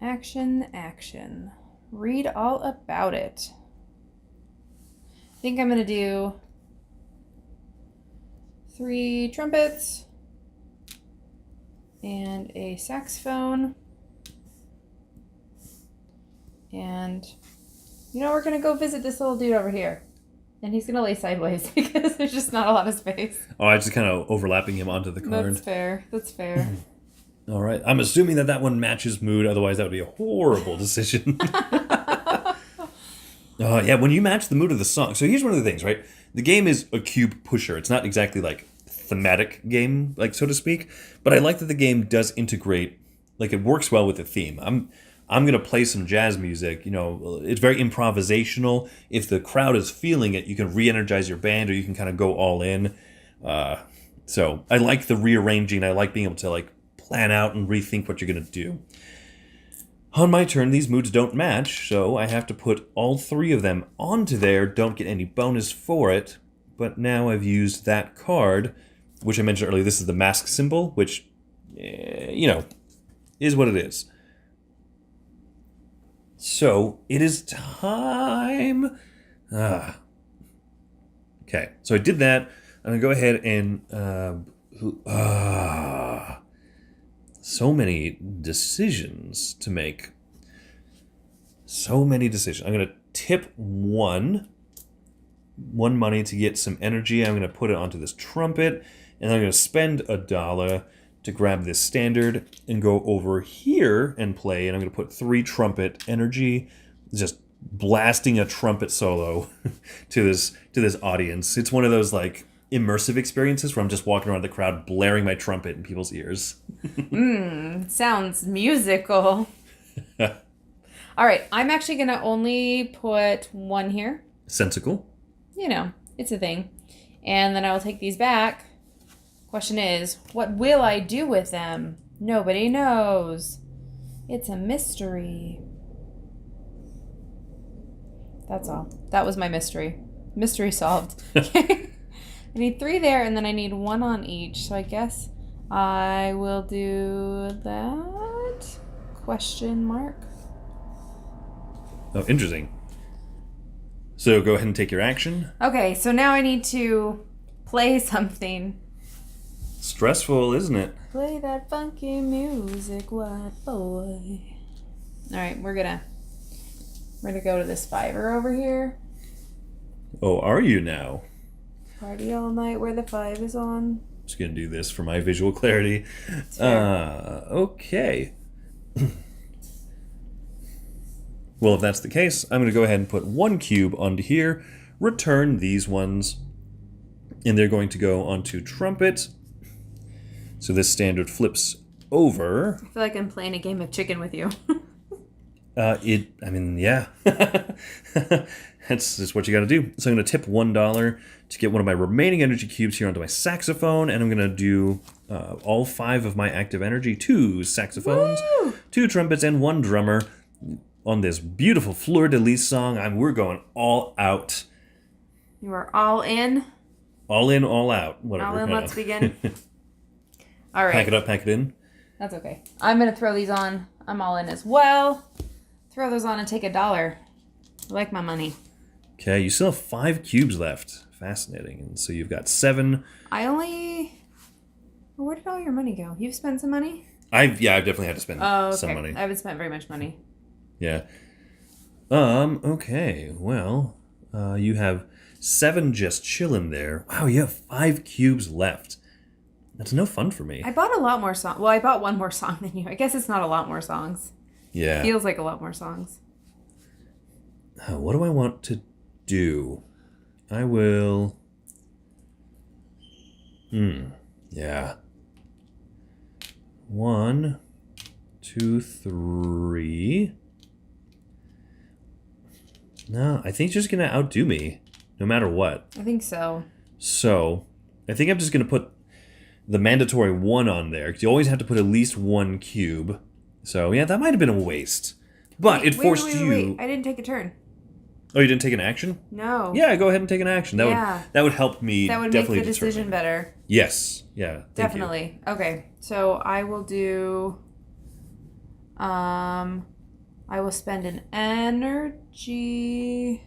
Action, action. Read all about it. I think I'm going to do 3 trumpets and a saxophone. And, you know, we're going to go visit this little dude over here. And he's going to lay sideways because there's just not a lot of space. Oh, I just kind of overlapping him onto the card. That's fair. That's fair. All right. I'm assuming that one matches mood. Otherwise, that would be a horrible decision. Yeah, when you match the mood of the song. So here's one of the things, right? The game is a cube pusher. It's not exactly like thematic game, like so to speak. But I like that the game does integrate, like it works well with the theme. I'm going to play some jazz music. You know, it's very improvisational. If the crowd is feeling it, you can re-energize your band, or you can kind of go all in. So I like the rearranging. I like being able to like plan out and rethink what you're going to do. On my turn, these moods don't match, so I have to put all 3 of them onto there. Don't get any bonus for it. But now I've used that card, which I mentioned earlier. This is the mask symbol, which, you know, is what it is. So it is time. Okay, so I did that. I'm going to go ahead and... so many decisions to make. So many decisions. I'm going to tip one money to get some energy. I'm going to put it onto this trumpet, and I'm going to spend $1 to grab this standard and go over here and play. And I'm going to put 3 trumpet energy, just blasting a trumpet solo to this audience. It's one of those like immersive experiences where I'm just walking around the crowd blaring my trumpet in people's ears. Sounds musical. All right, I'm actually going to only put 1 here. Sensical. You know, it's a thing. And then I will take these back. Question is, what will I do with them? Nobody knows. It's a mystery. That's all. That was my mystery. Mystery solved. I need 3 there, and then I need 1 on each. So I guess I will do that. Question mark. Oh, interesting. So go ahead and take your action. Okay, so now I need to play something. Stressful, isn't it? Play that funky music, white boy. All right, we're gonna go to this fiver over here. Oh, are you now? Party all night where the 5 is on. Just gonna do this for my visual clarity. Okay. Well, if that's the case, I'm going to go ahead and put 1 cube onto here, return these ones, and they're going to go onto trumpet. So this standard flips over. I feel like I'm playing a game of chicken with you. Yeah. That's just what you got to do. So I'm going to tip $1 to get one of my remaining energy cubes here onto my saxophone, and I'm going to do all 5 of my active energy, 2 saxophones, Woo! 2 trumpets, and 1 drummer on this beautiful fleur-de-lis song. We're going all out. You are all in. All in, all out. Whatever. All in, let's begin. All right. Pack it up, pack it in. That's okay. I'm going to throw these on. I'm all in as well. Throw those on and take $1. I like my money. Okay, you still have 5 cubes left. Fascinating. And so you've got 7. Where did all your money go? You've spent some money? I've definitely had to spend some money. I haven't spent very much money. Yeah. Okay. Well, you have 7 just chilling there. Wow, you have 5 cubes left. That's no fun for me. I bought a lot more songs. Well, I bought 1 more song than you. I guess it's not a lot more songs. Yeah. It feels like a lot more songs. What do I want to do? I will... Yeah. 1, 2, 3... No, I think you're just going to outdo me, no matter what. I think so. So, I think I'm just going to put the mandatory 1 on there, because you always have to put at least 1 cube. So, yeah, that might have been a waste. But it forced you... Wait. I didn't take a turn. Oh, you didn't take an action? No. Yeah, go ahead and take an action. That would help me. That would definitely make the decision better. Yes. Yeah. Definitely. Okay. So I will do... I will spend an energy...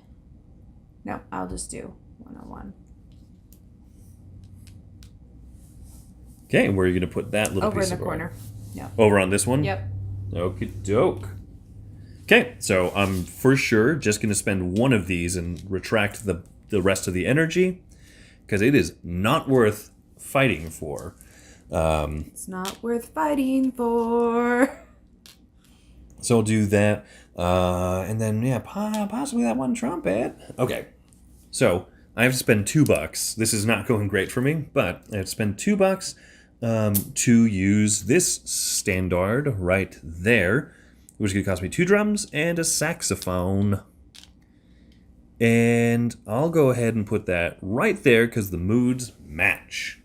No, I'll just do 101. Okay, and where are you going to put that little Over piece in the of corner. Yeah. Over on this one? Yep. Okie doke. Okay, so I'm for sure just going to spend 1 of these and retract the rest of the energy, because it is not worth fighting for. It's not worth fighting for. So I'll do that. And then, yeah, possibly that 1 trumpet. Okay, so I have to spend $2. This is not going great for me, but I have to spend $2 to use this standard right there. which is going to cost me 2 drums and a saxophone. And I'll go ahead and put that right there because the moods match.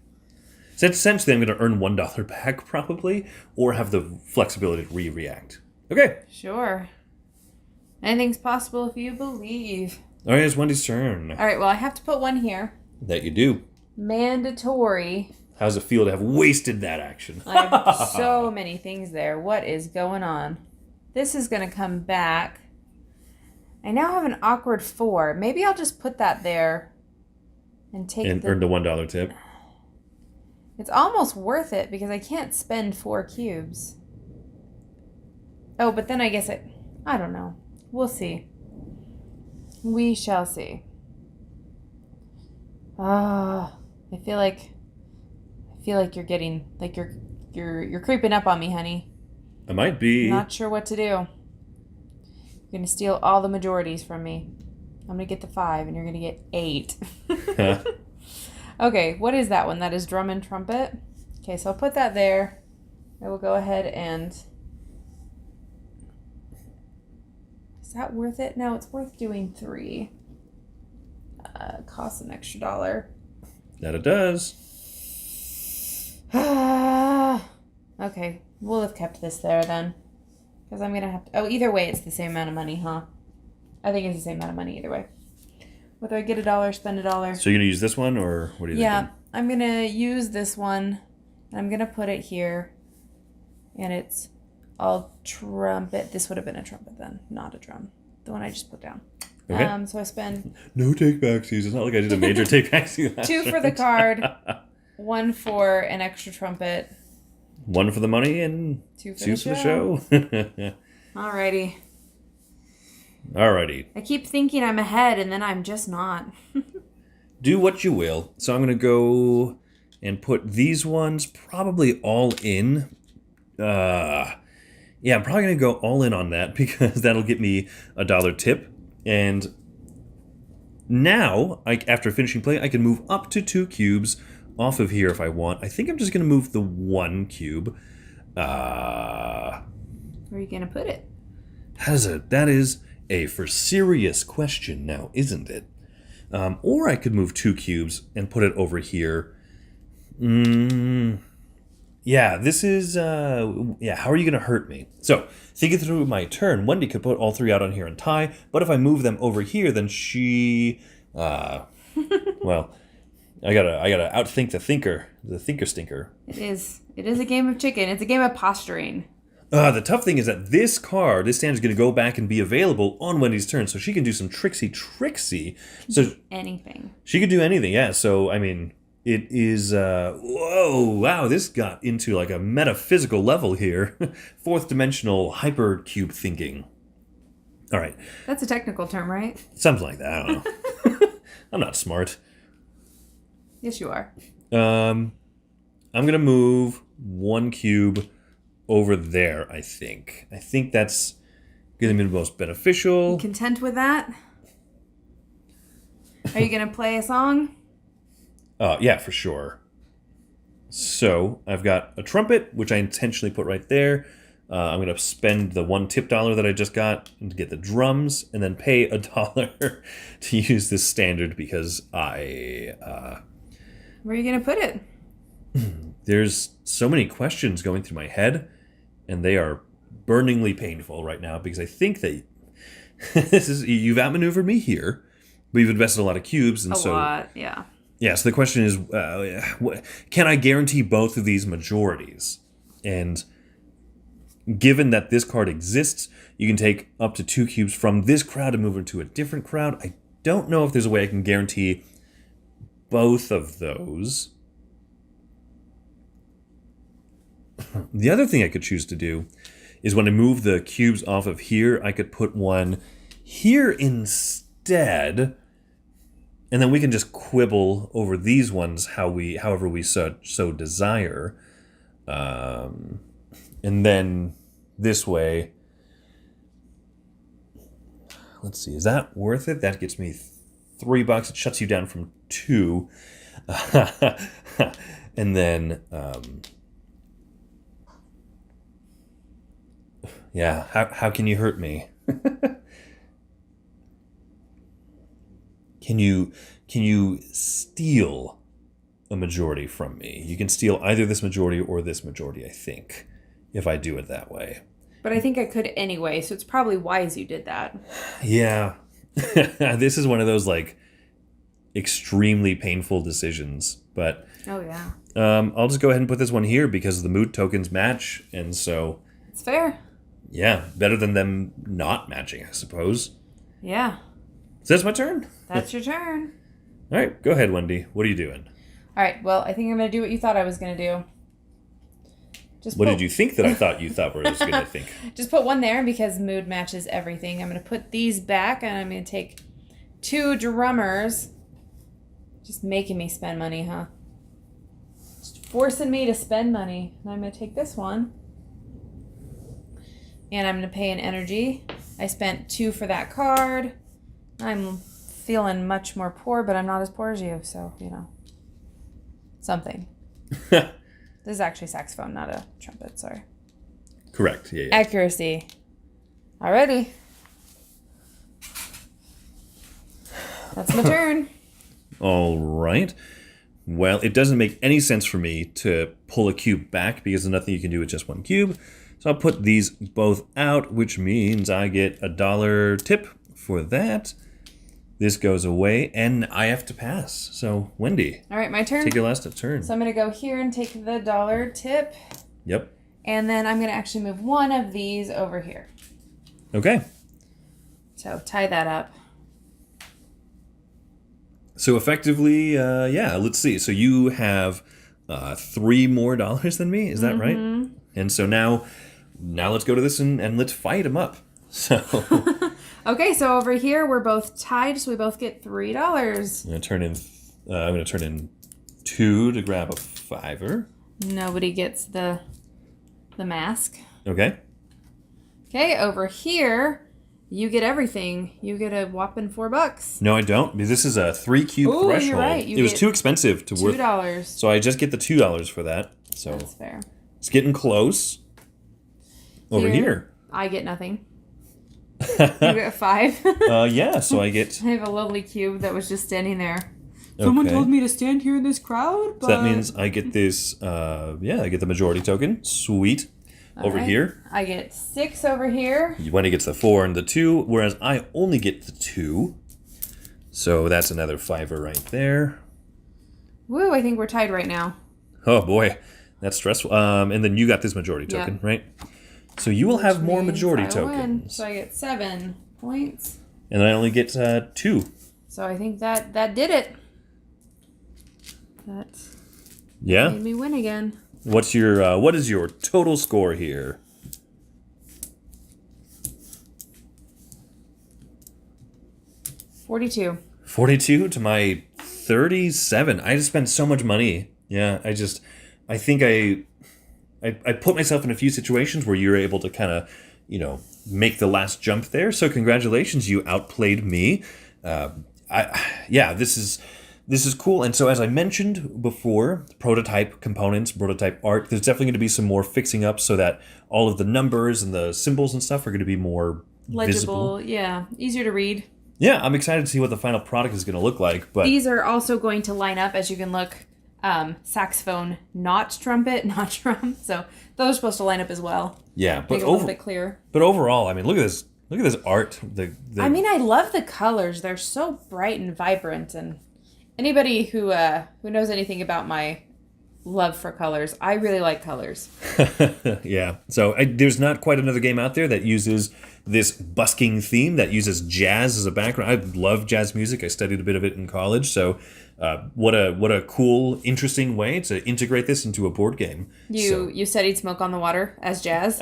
So essentially I'm going to earn $1 back probably, or have the flexibility to react. Okay. Sure. Anything's possible if you believe. All right, it's Wendy's turn. All right, well, I have to put one here. That you do. Mandatory. How does it feel to have wasted that action? I have so many things there. What is going on? This is going to come back. I now have an awkward 4. Maybe I'll just put that there and take and earn the $1 tip. It's almost worth it because I can't spend 4 cubes. Oh, but then I guess I don't know. We'll see. We shall see. I feel like you're getting like you're creeping up on me, honey. I might be. Not sure what to do. You're gonna steal all the majorities from me. I'm gonna get the 5 and you're gonna get 8. Okay, what is that one? That is drum and trumpet. Okay, so I'll put that there. I will go ahead and... Is that worth it? No, it's worth doing 3. Costs an extra $1. That it does. Okay, we'll have kept this there then. Because I'm going to have to... Oh, either way, it's the same amount of money, huh? I think it's the same amount of money either way. Whether I get $1, spend $1. So you're going to use this one, or what are you thinking? I'm going to use this one. And I'm going to put it here. And it's all trumpet. This would have been a trumpet then, not a drum. The one I just put down. Okay. So I spend... No take-backsies. It's not like I did a major take-backsie last 2 for the card. 1 for an extra trumpet. 1 for the money and 2 for 2 the for the show. Alrighty. Alrighty. I keep thinking I'm ahead, and then I'm just not. Do what you will. So I'm going to go and put these ones probably all in. Yeah, I'm probably going to go all in on that because that'll get me $1 tip. And now, after finishing play, I can move up to 2 cubes off of here if I want. I think I'm just going to move the 1 cube. Where are you going to put it? That is a for serious question now, isn't it? Or I could move 2 cubes and put it over here. Yeah, this is... how are you going to hurt me? So, thinking through my turn, Wendy could put all 3 out on here and tie, but if I move them over here, then she... well... I gotta outthink the thinker stinker. It is a game of chicken. It's a game of posturing. The tough thing is that this stand is going to go back and be available on Wendy's turn, so she can do some tricksy. So anything. She could do anything, yeah. So I mean, it is. Whoa, wow! This got into like a metaphysical level here, 4th dimensional hypercube thinking. All right. That's a technical term, right? Something like that. I don't know. I'm not smart. Yes, you are. I'm going to move 1 cube over there, I think. I think that's going to be the most beneficial. You content with that? Are you going to play a song? Yeah, for sure. So I've got a trumpet, which I intentionally put right there. I'm going to spend the 1 tip dollar that I just got to get the drums, and then pay $1 to use this standard because Where are you going to put it? There's so many questions going through my head, and they are burningly painful right now because I think that you've outmaneuvered me here, but you've invested a lot of cubes, and a lot, yeah. Yeah, so the question is, can I guarantee both of these majorities? And given that this card exists, you can take up to 2 cubes from this crowd and move into a different crowd. I don't know if there's a way I can guarantee both of those. The other thing I could choose to do is when I move the cubes off of here, I could put one here instead, and then we can just quibble over these ones however we so desire. And then this way, let's see, is that worth it? That gets me $3. It shuts you down from 2. And then, Yeah, how can you hurt me? Can you steal a majority from me? You can steal either this majority or this majority, I think, if I do it that way. But I think I could anyway, so it's probably wise you did that. Yeah. This is one of those, like, extremely painful decisions. But Oh, yeah. I'll just go ahead and put this one here because the mood tokens match. And so, It's fair. yeah, better than them not matching, I suppose. Yeah. So that's my turn. That's your turn. All right, go ahead, Wendy. What are you doing? All right, well, I think I'm going to do what you thought I was going to do. What did you think that I thought you thought I was going to think? Just put one there because mood matches everything. I'm going to put these back, and I'm going to take 2 drummers. Just making me spend money, huh? Just forcing me to spend money. And I'm going to take this one. And I'm going to pay an energy. I spent 2 for that card. I'm feeling much more poor, but I'm not as poor as you, so, you know. Something. This is actually saxophone, not a trumpet, sorry. Correct, yeah. Accuracy. Alrighty. That's my turn. All right. Well, it doesn't make any sense for me to pull a cube back because there's nothing you can do with just one cube. So I'll put these both out, which means I get $1 tip for that. This goes away, and I have to pass. So, Wendy. All right, my turn. Take your last turn. So I'm going to go here and take the $1 tip. Yep. And then I'm going to actually move one of these over here. Okay. So tie that up. So effectively, yeah, let's see. So you have $3 more than me. Is that right? And so now let's go to this and let's fight them up. So... Okay, so over here we're both tied, so we both get $3. I'm gonna turn in 2 to grab a 5-er. Nobody gets the mask. Okay. Okay, over here you get everything. You get a whopping $4. No, I don't, because this is a 3 cube Ooh, threshold. you're right. It was too expensive to worth. $2. So I just get the $2 for that. So That's fair. it's getting close. Over here. I get nothing. You get 5. Yeah, so I get... I have a lovely cube that was just standing there. Someone told me to stand here in this crowd, but... So that means I get this, I get the majority token. Sweet. Over here. I get 6 over here. Wendy gets the 4 and the 2, whereas I only get the 2. So that's another 5-er right there. Woo, I think we're tied right now. Oh boy, that's stressful. And then you got this majority token, right? So you will have more majority tokens. So I get 7 points. And I only get 2. So I think that did it. That made me win again. What is your total score here? $42. 42 to my 37. I just spent so much money. Yeah, I think I put myself in a few situations where you're able to kind of, make the last jump there. So congratulations, you outplayed me. This is cool. And so as I mentioned before, prototype components, prototype art, there's definitely going to be some more fixing up so that all of the numbers and the symbols and stuff are going to be more legible. visible. Yeah, easier to read. Yeah, I'm excited to see what the final product is going to look like. But these are also going to line up, as you can look. Saxophone, not trumpet, not drum. So those are supposed to line up as well. Yeah, but make it a little bit clearer. But overall, I mean, look at this. Look at this art. I mean, I love the colors. They're so bright and vibrant. And anybody who knows anything about my love for colors, I really like colors. Yeah. So there's not quite another game out there that uses this busking theme, that uses jazz as a background. I love jazz music. I studied a bit of it in college. So what a cool, interesting way to integrate this into a board game. You studied Smoke on the Water as jazz?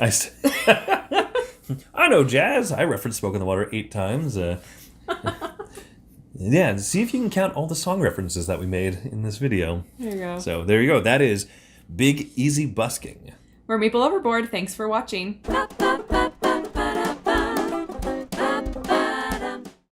I know jazz. I referenced Smoke on the Water 8 times. Yeah, see if you can count all the song references that we made in this video. There you go. So there you go. That is Big Easy Busking. We're Meeple Overboard. Thanks for watching.